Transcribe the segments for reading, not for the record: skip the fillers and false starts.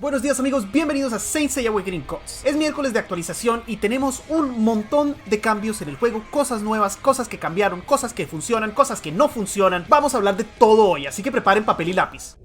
Buenos días amigos, bienvenidos a Saint Seiya Awakening Codes. Es miércoles de actualización y tenemos un montón de cambios en el juego, cosas nuevas, cosas que cambiaron, cosas que funcionan, cosas que no funcionan. Vamos a hablar de todo hoy, así que preparen papel y lápiz.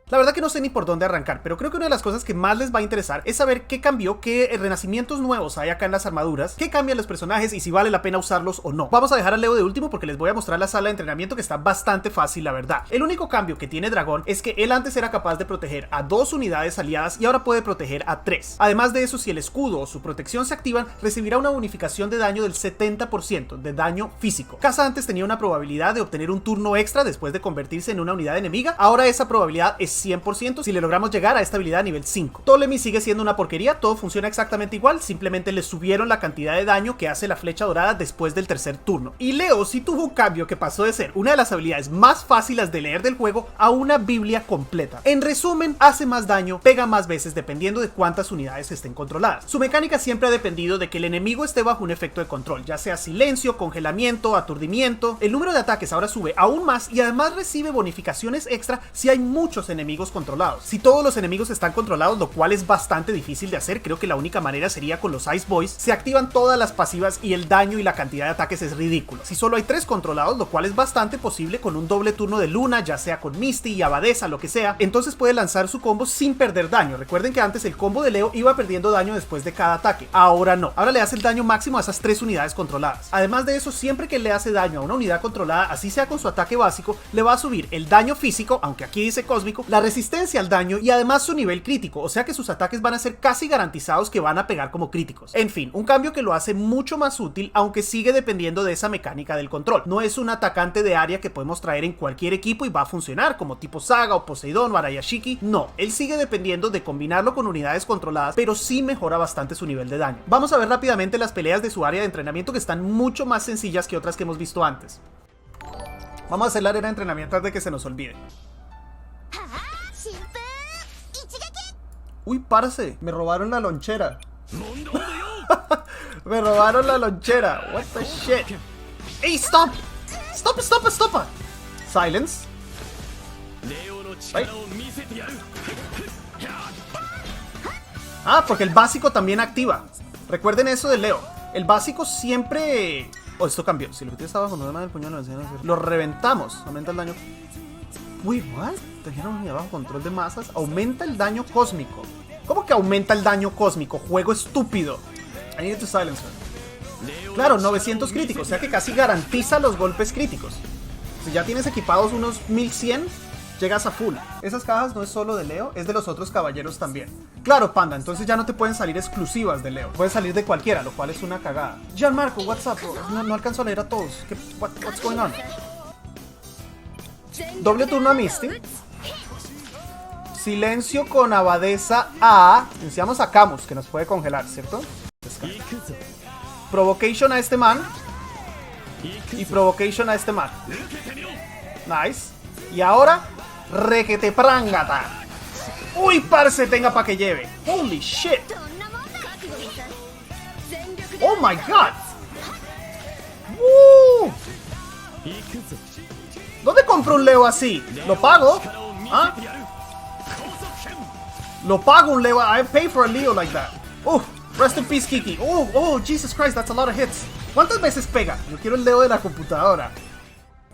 La verdad que no sé ni por dónde arrancar, pero creo que una de las cosas que más les va a interesar es saber qué cambió, qué renacimientos nuevos hay acá en las armaduras, qué cambian los personajes y si vale la pena usarlos o no. Vamos a dejar a Leo de último porque les voy a mostrar la sala de entrenamiento que está bastante fácil, la verdad. El único cambio que tiene Dragón es que él antes era capaz de proteger a 2 unidades aliadas y ahora puede proteger a 3. Además de eso, si el escudo o su protección se activan, recibirá una bonificación de daño del 70% de daño físico. Casa antes tenía una probabilidad de obtener un turno extra después de convertirse en una unidad enemiga, ahora esa probabilidad es 100% si le logramos llegar a esta habilidad a nivel 5. Ptolemy sigue siendo una porquería, todo funciona exactamente igual, simplemente le subieron la cantidad de daño que hace la flecha dorada después del tercer turno. Y Leo sí tuvo un cambio que pasó de ser una de las habilidades más fáciles de leer del juego a una biblia completa. En resumen, hace más daño, pega más veces dependiendo de cuántas unidades estén controladas. Su mecánica siempre ha dependido de que el enemigo esté bajo un efecto de control, ya sea silencio, congelamiento, aturdimiento. El número de ataques ahora sube aún más y además recibe bonificaciones extra si hay muchos enemigos controlados. Si todos los enemigos están controlados, lo cual es bastante difícil de hacer, creo que la única manera sería con los Ice Boys, se activan todas las pasivas y el daño y la cantidad de ataques es ridículo. Si solo hay 3 controlados, lo cual es bastante posible con un doble turno de Luna, ya sea con Misty y Abadesa, lo que sea, entonces puede lanzar su combo sin perder daño. Recuerden que antes el combo de Leo iba perdiendo daño después de cada ataque, ahora no, ahora le hace el daño máximo a esas 3 unidades controladas. Además de eso, siempre que le hace daño a una unidad controlada, así sea con su ataque básico, le va a subir el daño físico, aunque aquí dice cósmico, la resistencia al daño y además su nivel crítico, o sea que sus ataques van a ser casi garantizados que van a pegar como críticos. En fin, un cambio que lo hace mucho más útil, aunque sigue dependiendo de esa mecánica del control. No es un atacante de área que podemos traer en cualquier equipo y va a funcionar, como tipo Saga o Poseidón o Arayashiki. No, él sigue dependiendo de combinarlo con unidades controladas, pero sí mejora bastante su nivel de daño. Vamos a ver rápidamente las peleas de su área de entrenamiento que están mucho más sencillas que otras que hemos visto antes. Vamos a hacer la arena de entrenamiento antes de que se nos olvide. Uy, parce, me robaron la lonchera. Me robaron la lonchera. What the shit. Hey, stop. Stop, stop, stop. Silence. Right. Ah, porque el básico también activa. Recuerden eso de Leo. El básico siempre... Oh, esto cambió. Si el objetivo está bajo, no demás del puño, lo reventamos. Aumenta el daño. Uy, what? Trajeron unidad bajo control de masas. Aumenta el daño cósmico. ¿Cómo que aumenta el daño cósmico? Juego estúpido. I need to silence her. Claro, 900 críticos, o sea que casi garantiza los golpes críticos. Si ya tienes equipados unos 1100, llegas a full. Esas cajas no es solo de Leo, es de los otros caballeros también. Claro, Panda, entonces ya no te pueden salir exclusivas de Leo. Pueden salir de cualquiera, lo cual es una cagada. Gianmarco, what's up, bro? No alcanzo a leer a todos. What's going on? Doble turno a Misty. Silencio con Abadesa a... Iniciamos a Camus, que nos puede congelar, ¿cierto? Provocation a este man. Y Provocation a este man. Nice. Y ahora... Requete prangata. Uy, parce, tenga pa' que lleve. Holy shit. Oh my god. Woo. ¿Dónde compro un Leo así? ¿Lo pago? ¿Ah? Lo pago un Leo. I pay for a Leo like that. Rest in peace, Kiki. Oh, Jesus Christ, that's a lot of hits. ¿Cuántas veces pega? Yo quiero el Leo de la computadora.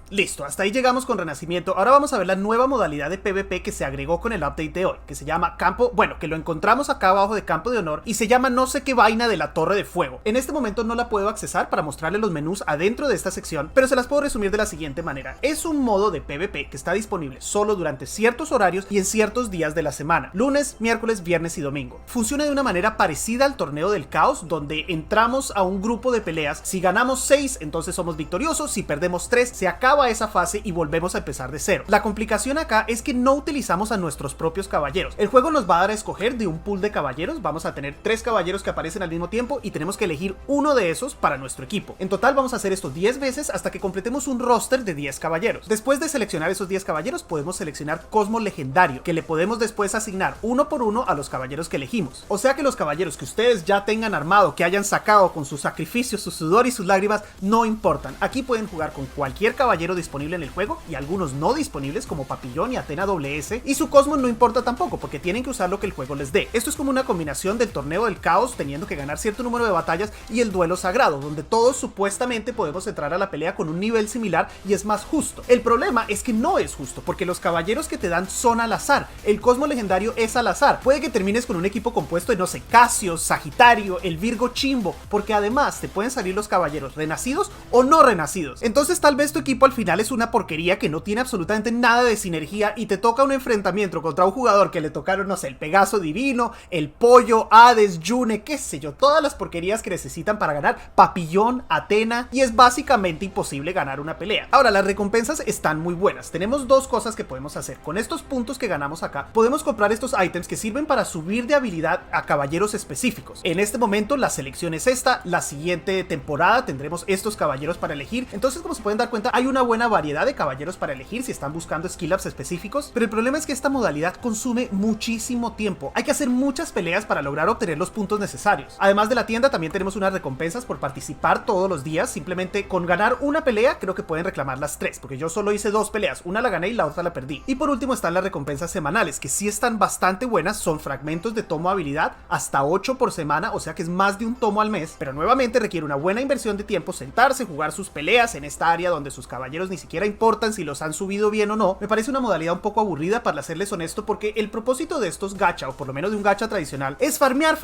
Listo, hasta ahí llegamos con Renacimiento. Ahora vamos a ver la nueva modalidad de PvP que se agregó con el update de hoy, que se llama Campo, bueno, que lo encontramos acá abajo de Campo de Honor y se llama no sé qué vaina de la Torre de Fuego. En este momento no la puedo accesar para mostrarle los menús adentro de esta sección, pero se las puedo resumir de la siguiente manera. Es un modo de PvP que está disponible solo durante ciertos horarios y en ciertos días de la semana, lunes, miércoles, viernes y domingo. Funciona de una manera parecida al Torneo del Caos, donde entramos a un grupo de peleas. Si ganamos 6, entonces somos victoriosos. Si perdemos 3, se acaba esa fase y volvemos a empezar de cero. La complicación acá es que no utilizamos a nuestros propios caballeros. El juego nos va a dar a escoger de un pool de caballeros. Vamos a tener 3 caballeros que aparecen al mismo tiempo y tenemos que elegir uno de esos para nuestro equipo. En total vamos a hacer esto 10 veces hasta que completemos un roster de 10 caballeros. Después de seleccionar esos 10 caballeros podemos seleccionar Cosmo Legendario, que le podemos después asignar uno por uno a los caballeros que elegimos. O sea que los caballeros que ustedes ya tengan armado, que hayan sacado con sus sacrificios, su sudor y sus lágrimas, no importan. Aquí pueden jugar con cualquier caballero caballero disponible en el juego y algunos no disponibles como Papillón y Athena WS, y su cosmos no importa tampoco porque tienen que usar lo que el juego les dé. Esto es como una combinación del torneo del caos teniendo que ganar cierto número de batallas y el duelo sagrado, donde todos supuestamente podemos entrar a la pelea con un nivel similar y es más justo. El problema es que no es justo porque los caballeros que te dan son al azar, el cosmo legendario es al azar, puede que termines con un equipo compuesto de no sé, Cassius, Sagitario, el Virgo Chimbo, porque además te pueden salir los caballeros renacidos o no renacidos. Entonces tal vez tu equipo al final es una porquería que no tiene absolutamente nada de sinergia y te toca un enfrentamiento contra un jugador que le tocaron, no sé, el Pegaso Divino, el Pollo, Hades, Yune, qué sé yo, todas las porquerías que necesitan para ganar, Papillón, Athena, y es básicamente imposible ganar una pelea. Ahora, las recompensas están muy buenas. Tenemos dos cosas que podemos hacer. Con estos puntos que ganamos acá, podemos comprar estos ítems que sirven para subir de habilidad a caballeros específicos. En este momento la selección es esta, la siguiente temporada tendremos estos caballeros para elegir. Entonces, como se pueden dar cuenta, hay una buena variedad de caballeros para elegir si están buscando skill ups específicos, pero el problema es que esta modalidad consume muchísimo tiempo. Hay que hacer muchas peleas para lograr obtener los puntos necesarios. Además de la tienda, también tenemos unas recompensas por participar todos los días. Simplemente con ganar una pelea, creo que pueden reclamar las 3, porque yo solo hice 2 peleas, una la gané y la otra la perdí. Y por último están las recompensas semanales, que sí están bastante buenas, son fragmentos de tomo habilidad, hasta 8 por semana, o sea que es más de un tomo al mes, pero nuevamente requiere una buena inversión de tiempo, sentarse, jugar sus peleas en esta área donde sus caballeros ni siquiera importan si los han subido bien o no. Me parece una modalidad un poco aburrida, para serles honesto, porque el propósito de estos gacha, o por lo menos de un gacha tradicional, es farmear,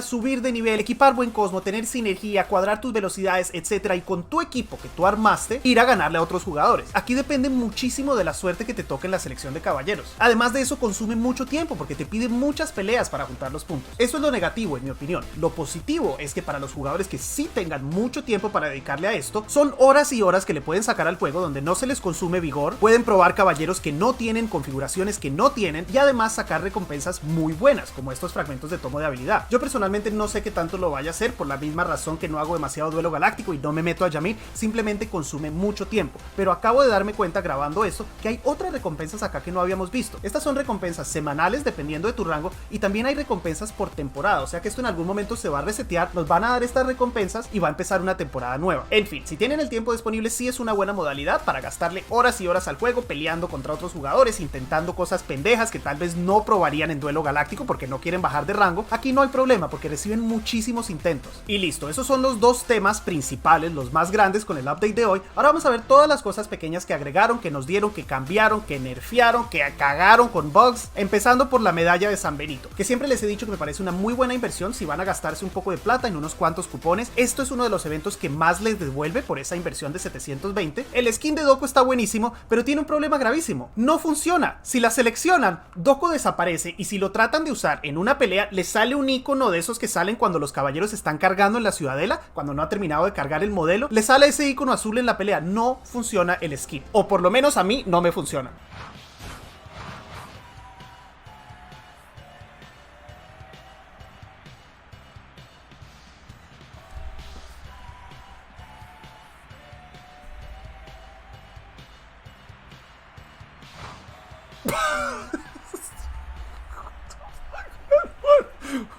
subir de nivel, equipar buen cosmo, tener sinergia, cuadrar tus velocidades, etcétera, y con tu equipo que tú armaste, ir a ganarle a otros jugadores. Aquí depende muchísimo de la suerte que te toque en la selección de caballeros. Además de eso, consume mucho tiempo porque te pide muchas peleas para juntar los puntos. Eso es lo negativo, en mi opinión. Lo positivo es que para los jugadores que sí tengan mucho tiempo para dedicarle a esto, son horas y horas que le pueden sacar al juego donde no se les consume vigor, pueden probar caballeros que no tienen, configuraciones que no tienen, y además sacar recompensas muy buenas, como estos fragmentos de tomo de habilidad. Yo personalmente no sé qué tanto lo vaya a hacer, por la misma razón que no hago demasiado duelo galáctico y no me meto a Yamir, simplemente consume mucho tiempo, pero acabo de darme cuenta grabando esto que hay otras recompensas acá que no habíamos visto. Estas son recompensas semanales dependiendo de tu rango, y también hay recompensas por temporada, o sea que esto en algún momento se va a resetear, nos van a dar estas recompensas y va a empezar una temporada nueva. En fin, si tienen el tiempo disponible, sí es una buena modalidad para gastarle horas y horas al juego peleando contra otros jugadores, intentando cosas pendejas que tal vez no probarían en duelo galáctico porque no quieren bajar de rango. Aquí no hay problema porque reciben muchísimos intentos. Y listo, esos son los dos temas principales, los más grandes con el update de hoy. Ahora vamos a ver todas las cosas pequeñas que agregaron, que nos dieron, que cambiaron, que nerfearon, que cagaron con bugs, empezando por la medalla de San Benito, que siempre les he dicho que me parece una muy buena inversión si van a gastarse un poco de plata en unos cuantos cupones. Esto es uno de los eventos que más les devuelve por esa inversión de 720. El skin de Doko está buenísimo, pero tiene un problema gravísimo. No funciona. Si la seleccionan, Doko desaparece, y si lo tratan de usar en una pelea, les sale un icono de esos que salen cuando los caballeros están cargando en la ciudadela, cuando no ha terminado de cargar el modelo. Les sale ese icono azul en la pelea. No funciona el skin, o por lo menos a mí no me funciona.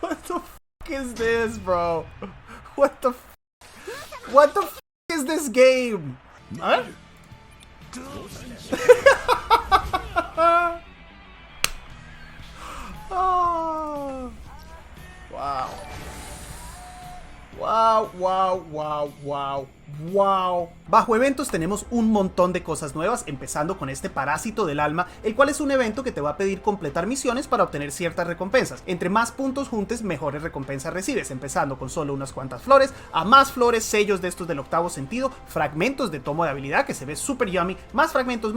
What the fuck is this, bro? What the fuck is this game? A ver. Oh. Wow. Wow, wow, wow, wow. ¡Wow! Bajo eventos tenemos un montón de cosas nuevas, empezando con este Parásito del Alma, el cual es un evento que te va a pedir completar misiones para obtener ciertas recompensas. Entre más puntos juntes, mejores recompensas recibes, empezando con solo unas cuantas flores, a más flores, sellos de estos del octavo sentido, fragmentos de tomo de habilidad que se ve super yummy, más fragmentos,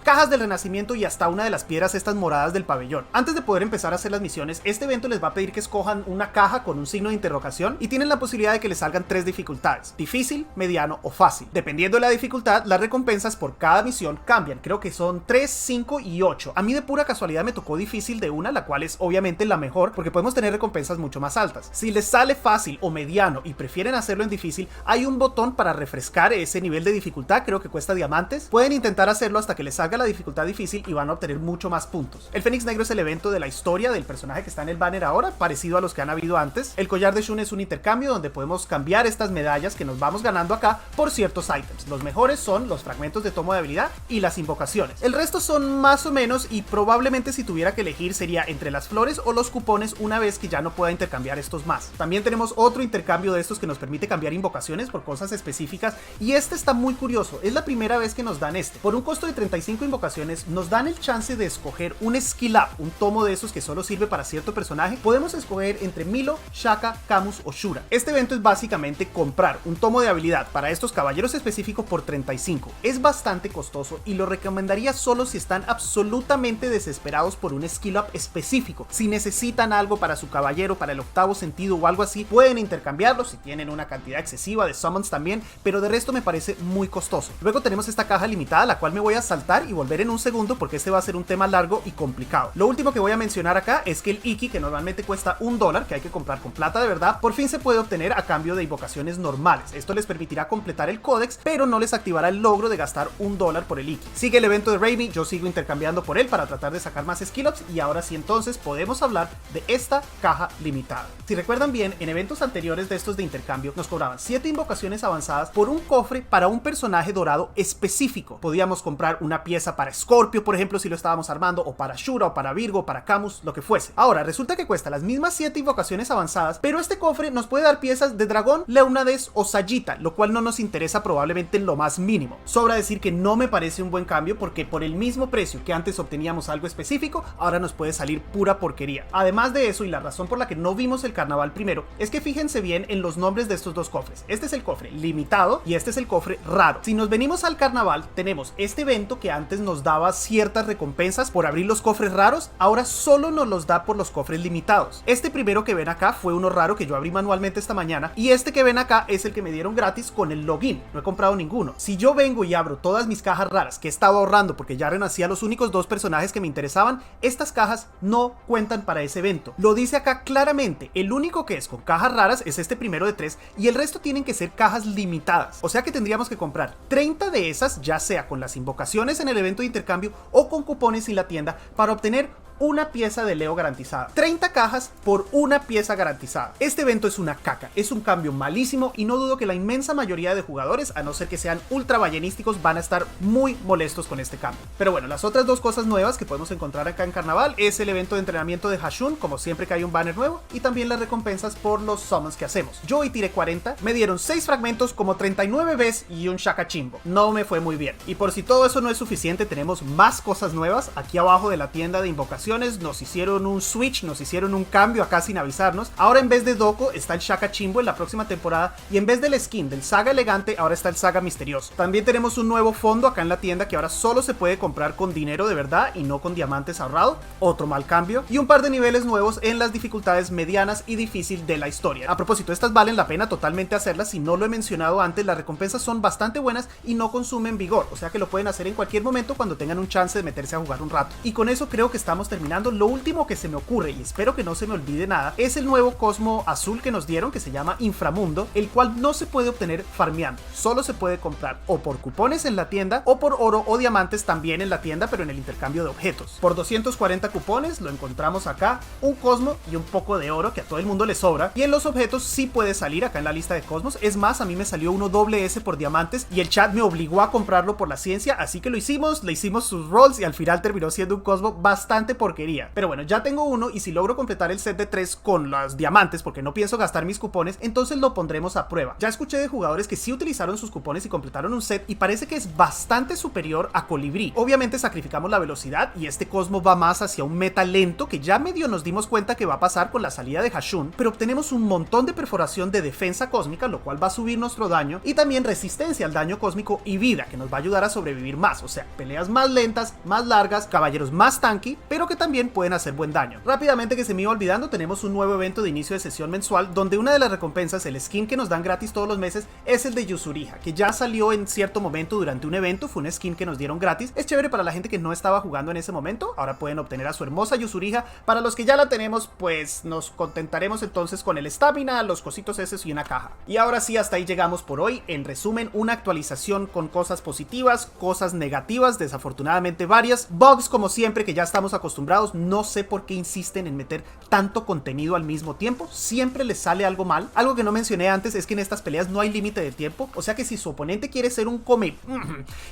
cajas del renacimiento y hasta una de las piedras estas moradas del pabellón. Antes de poder empezar a hacer las misiones, este evento les va a pedir que escojan una caja con un signo de interrogación y tienen la posibilidad de que les salgan 3 dificultades: difícil, mediano o fácil. Dependiendo de la dificultad, las recompensas por cada misión cambian. Creo que son 3, 5 y 8. A mí de pura casualidad me tocó difícil de una, la cual es obviamente la mejor porque podemos tener recompensas mucho más altas. Si les sale fácil o mediano y prefieren hacerlo en difícil, hay un botón para refrescar ese nivel de dificultad, creo que cuesta diamantes. Pueden intentar hacerlo hasta que les salga la dificultad difícil y van a obtener mucho más puntos. El Fénix Negro es el evento de la historia del personaje que está en el banner ahora, parecido a los que han habido antes. El collar de Shun es un intercambio donde podemos cambiar estas medallas que nos vamos ganando a acá por ciertos ítems. Los mejores son los fragmentos de tomo de habilidad y las invocaciones. El resto son más o menos, y probablemente si tuviera que elegir sería entre las flores o los cupones una vez que ya no pueda intercambiar estos más. También tenemos otro intercambio de estos que nos permite cambiar invocaciones por cosas específicas, y este está muy curioso. Es la primera vez que nos dan este. Por un costo de 35 invocaciones nos dan el chance de escoger un skill up, un tomo de esos que solo sirve para cierto personaje. Podemos escoger entre Milo, Shaka, Camus o Shura. Este evento es básicamente comprar un tomo de habilidad para estos caballeros específicos por 35. Es bastante costoso y lo recomendaría solo si están absolutamente desesperados por un skill up específico. Si necesitan algo para su caballero, para el octavo sentido o algo así, pueden intercambiarlo si tienen una cantidad excesiva de summons también, pero de resto me parece muy costoso. Luego tenemos esta caja limitada, la cual me voy a saltar y volver en un segundo porque este va a ser un tema largo y complicado. Lo último que voy a mencionar acá es que el Iki, que normalmente cuesta $1, que hay que comprar con plata de verdad, por fin se puede obtener a cambio de invocaciones normales. Esto les permitirá completar el códex, pero no les activará el logro de gastar $1 por el Iki. Sigue el evento de Raimi, yo sigo intercambiando por él para tratar de sacar más skill ups, y ahora sí entonces podemos hablar de esta caja limitada. Si recuerdan bien, en eventos anteriores de estos de intercambio nos cobraban 7 invocaciones avanzadas por un cofre para un personaje dorado específico. Podíamos comprar una pieza para Scorpio, por ejemplo, si lo estábamos armando, o para Shura, o para Virgo, o para Camus, lo que fuese. Ahora, resulta que cuesta las mismas 7 invocaciones avanzadas, pero este cofre nos puede dar piezas de Dragón, Leónidas o Sagitta, lo cual no nos interesa probablemente en lo más mínimo. Sobra decir que no me parece un buen cambio, porque por el mismo precio que antes obteníamos algo específico, ahora nos puede salir pura porquería. Además de eso, y la razón por la que no vimos el carnaval primero, es que fíjense bien en los nombres de estos dos cofres. Este es el cofre limitado y este es el cofre raro. Si nos venimos al carnaval, tenemos este evento que antes nos daba ciertas recompensas por abrir los cofres raros, ahora solo nos los da por los cofres limitados. Este primero que ven acá fue uno raro que yo abrí manualmente esta mañana, y este que ven acá es el que me dieron gratis con el login. No he comprado ninguno. Si yo vengo y abro todas mis cajas raras que he estado ahorrando porque ya renací a los únicos dos personajes que me interesaban, estas cajas no cuentan para ese evento. Lo dice acá claramente. El único que es con cajas raras es este primero de 3, y el resto tienen que ser cajas limitadas. O sea que tendríamos que comprar 30 de esas, ya sea con las invocaciones en el evento de intercambio o con cupones en la tienda, para obtener una pieza de Leo garantizada. 30 cajas por una pieza garantizada. Este evento es una caca, es un cambio malísimo, y no dudo que la inmensa mayoría de jugadores, a no ser que sean ultra ballenísticos, van a estar muy molestos con este cambio. Pero bueno, las otras dos cosas nuevas que podemos encontrar acá en Carnaval es el evento de entrenamiento de Hashun, como siempre que hay un banner nuevo, y también las recompensas por los summons que hacemos. Yo hoy tiré 40, me dieron 6 fragmentos, como 39 veces y un Shaka Chimbo. No me fue muy bien. Y por si todo eso no es suficiente, tenemos más cosas nuevas. Aquí abajo de la tienda de invocaciones nos hicieron un switch, nos hicieron un cambio acá sin avisarnos. Ahora en vez de Doko está el Shaka Chimbo en la próxima temporada, y en vez del skin del Saga Elegante ahora está el Saga Misterioso. También tenemos un nuevo fondo acá en la tienda que ahora solo se puede comprar con dinero de verdad y no con diamantes ahorrado, otro mal cambio, y un par de niveles nuevos en las dificultades medianas y difícil de la historia. A propósito, estas valen la pena totalmente hacerlas. Si no lo he mencionado antes, las recompensas son bastante buenas y no consumen vigor, o sea que lo pueden hacer en cualquier momento cuando tengan un chance de meterse a jugar un rato. Y con eso creo que estamos terminando. Lo último que se me ocurre, y espero que no se me olvide nada, es el nuevo cosmo azul que nos dieron, que se llama Inframundo, el cual no se puede obtener farmeando, solo se puede comprar o por cupones en la tienda o por oro o diamantes también en la tienda, pero en el intercambio de objetos. Por 240 cupones lo encontramos acá, un cosmo y un poco de oro que a todo el mundo le sobra, y en los objetos sí puede salir acá en la lista de cosmos. Es más, a mí me salió uno SS por diamantes y el chat me obligó a comprarlo por la ciencia, así que lo hicimos, le hicimos sus rolls y al final terminó siendo un cosmo bastante porquería. Pero bueno, ya tengo uno, y si logro completar el set de 3 con los diamantes, porque no pienso gastar mis cupones, entonces lo pondremos a prueba. Ya escuché de jugadores que sí utilizaron sus cupones y completaron un set, y parece que es bastante superior a Colibrí. Obviamente sacrificamos la velocidad y este cosmo va más hacia un meta lento, que ya medio nos dimos cuenta que va a pasar con la salida de Hashun, pero obtenemos un montón de perforación de defensa cósmica, lo cual va a subir nuestro daño, y también resistencia al daño cósmico y vida, que nos va a ayudar a sobrevivir más. O sea, peleas más lentas, más largas, caballeros más tanky, pero que también pueden hacer buen daño. Rápidamente, que se me iba olvidando, tenemos un nuevo evento de inicio de sesión mensual, donde una de las recompensas, el skin que nos dan gratis todos los meses, es el de Yusuriha, que ya salió en cierto momento durante un evento. Fue un skin que nos dieron gratis. Es chévere para la gente que no estaba jugando en ese momento. Ahora pueden obtener a su hermosa Yusuriha. Para los que ya la tenemos, pues nos contentaremos entonces con el estamina, los cositos esos y una caja. Y ahora sí, hasta ahí llegamos por hoy. En resumen, una actualización con cosas positivas, cosas negativas, desafortunadamente varias, bugs como siempre que ya estamos acostumbrados acostumbrados. No sé por qué insisten en meter tanto contenido al mismo tiempo. Siempre les sale algo mal. Algo que no mencioné antes es que en estas peleas no hay límite de tiempo. O sea que si su oponente quiere ser un come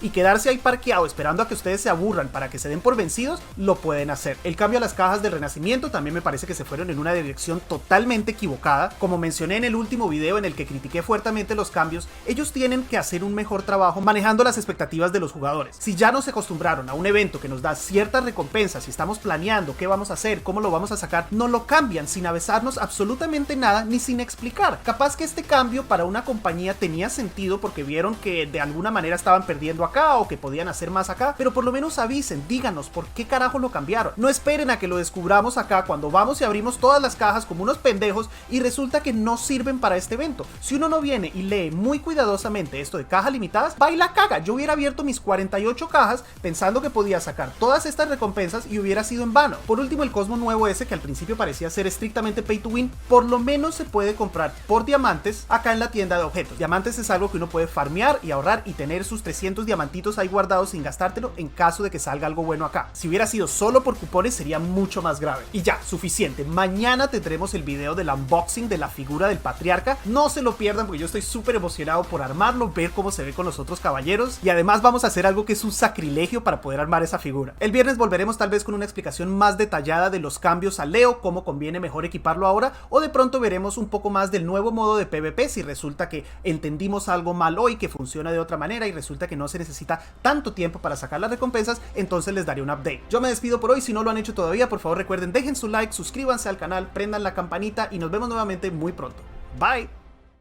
y quedarse ahí parqueado esperando a que ustedes se aburran para que se den por vencidos, lo pueden hacer. El cambio a las cajas del Renacimiento también me parece que se fueron en una dirección totalmente equivocada. Como mencioné en el último video en el que critiqué fuertemente los cambios, ellos tienen que hacer un mejor trabajo manejando las expectativas de los jugadores. Si ya nos acostumbraron a un evento que nos da ciertas recompensas y estamos planeando qué vamos a hacer, cómo lo vamos a sacar, no lo cambian sin avisarnos absolutamente nada ni sin explicar. Capaz que este cambio para una compañía tenía sentido porque vieron que de alguna manera estaban perdiendo acá o que podían hacer más acá, pero por lo menos avisen, díganos por qué carajo lo cambiaron. No esperen a que lo descubramos acá cuando vamos y abrimos todas las cajas como unos pendejos y resulta que no sirven para este evento. Si uno no viene y lee muy cuidadosamente esto de cajas limitadas, va y la caga. Yo hubiera abierto mis 48 cajas pensando que podía sacar todas estas recompensas y hubiera sido en vano. Por último, el Cosmo nuevo ese, que al principio parecía ser estrictamente pay to win, por lo menos se puede comprar por diamantes acá en la tienda de objetos. Diamantes es algo que uno puede farmear y ahorrar y tener sus 300 diamantitos ahí guardados sin gastártelo en caso de que salga algo bueno acá. Si hubiera sido solo por cupones sería mucho más grave. Y ya, suficiente. Mañana tendremos el video del unboxing de la figura del patriarca. No se lo pierdan porque yo estoy súper emocionado por armarlo, ver cómo se ve con los otros caballeros y además vamos a hacer algo que es un sacrilegio para poder armar esa figura. El viernes volveremos tal vez con una explicación más detallada de los cambios a Leo, cómo conviene mejor equiparlo ahora, o de pronto veremos un poco más del nuevo modo de PvP si resulta que entendimos algo mal hoy, que funciona de otra manera y resulta que no se necesita tanto tiempo para sacar las recompensas, entonces les daré un update. Yo me despido por hoy. Si no lo han hecho todavía, por favor recuerden, dejen su like, suscríbanse al canal, prendan la campanita y nos vemos nuevamente muy pronto. Bye.